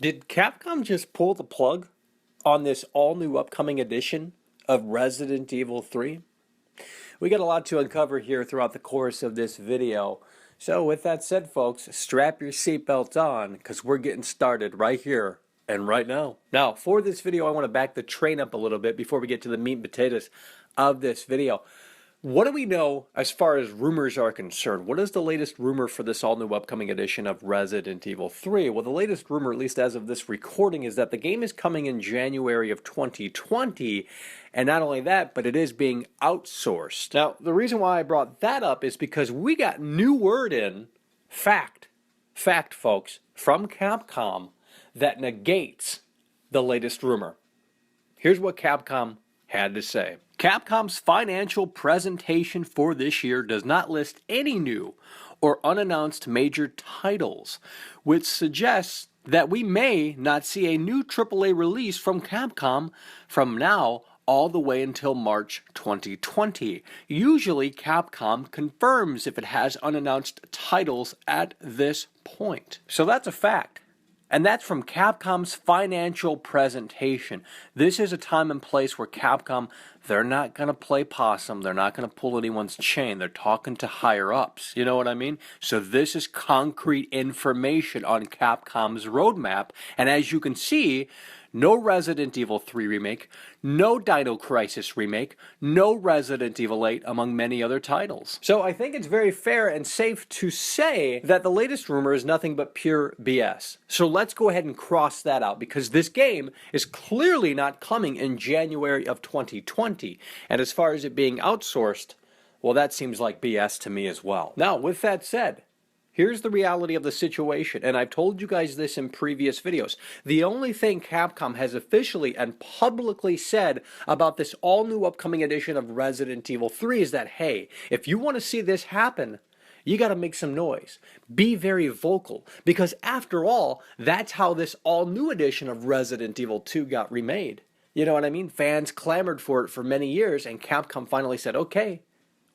Did Capcom just pull the plug on this all-new upcoming edition of Resident Evil 3? We got a lot to uncover here throughout the course of this video. So with that said, folks, strap your seatbelt on because we're getting started right here and right now. Now, for this video, I want to back the train up a little bit before we get to the meat and potatoes of this video. What do we know as far as rumors are concerned? What is the latest rumor for this all-new upcoming edition of Resident Evil 3? Well, the latest rumor, at least as of this recording, is that the game is coming in January of 2020, and not only that, but it is being outsourced. Now, the reason why I brought that up is because we got new word in, fact, folks, from Capcom that negates the latest rumor. Here's what Capcom had to say. Capcom's financial presentation for this year does not list any new or unannounced major titles, which suggests that we may not see a new AAA release from Capcom from now all the way until March 2020. Usually, Capcom confirms if it has unannounced titles at this point. So that's a fact. And that's from Capcom's financial presentation. This is a time and place where Capcom, they're not going to play possum. They're not going to pull anyone's chain. They're talking to higher-ups. You know what I mean? So this is concrete information on Capcom's roadmap. And as you can see, no Resident Evil 3 remake, no Dino Crisis remake, no Resident Evil 8, among many other titles. So I think it's very fair and safe to say that the latest rumor is nothing but pure BS. So let's go ahead and cross that out, because this game is clearly not coming in January of 2020. And as far as it being outsourced, well, that seems like BS to me as well. Now, with that said, here's the reality of the situation, and I've told you guys this in previous videos. The only thing Capcom has officially and publicly said about this all-new upcoming edition of Resident Evil 3 is that, hey, if you want to see this happen, you got to make some noise. Be very vocal, because after all, that's how this all-new edition of Resident Evil 2 got remade. You know what I mean? Fans clamored for it for many years, and Capcom finally said, okay,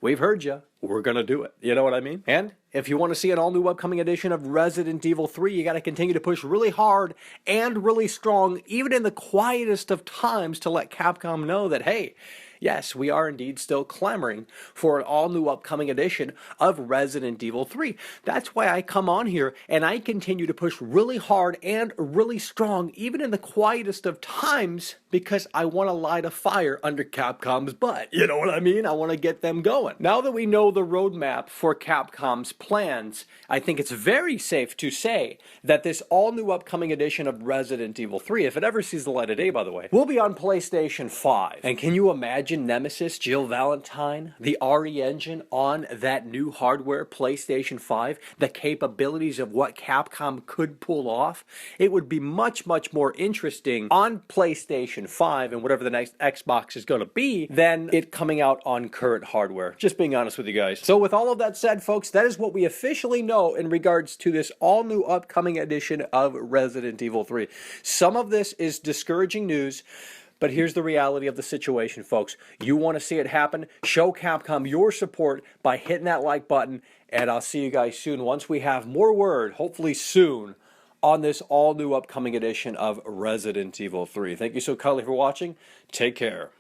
we've heard you. We're going to do it. You know what I mean? And if you want to see an all-new upcoming edition of Resident Evil 3, you got to continue to push really hard and really strong, even in the quietest of times, to let Capcom know that, hey, yes, we are indeed still clamoring for an all-new upcoming edition of Resident Evil 3. That's why I come on here and I continue to push really hard and really strong, even in the quietest of times, because I want to light a fire under Capcom's butt. You know what I mean? I want to get them going. Now that we know the roadmap for Capcom's plans, I think it's very safe to say that this all-new upcoming edition of Resident Evil 3, if it ever sees the light of day, by the way, will be on PlayStation 5. And can you imagine Nemesis, Jill Valentine, the RE engine on that new hardware, PlayStation 5, the capabilities of what Capcom could pull off? It would be much, much more interesting on PlayStation 5 and whatever the next Xbox is going to be than it coming out on current hardware. Just being honest with you guys. So with all of that said, folks, that is what we officially know in regards to this all-new upcoming edition of Resident Evil 3. Some of this is discouraging news, but here's the reality of the situation, folks. You want to see it happen? Show Capcom your support by hitting that like button, and I'll see you guys soon once we have more word, hopefully soon, on this all-new upcoming edition of Resident Evil 3. Thank you so kindly for watching. Take care.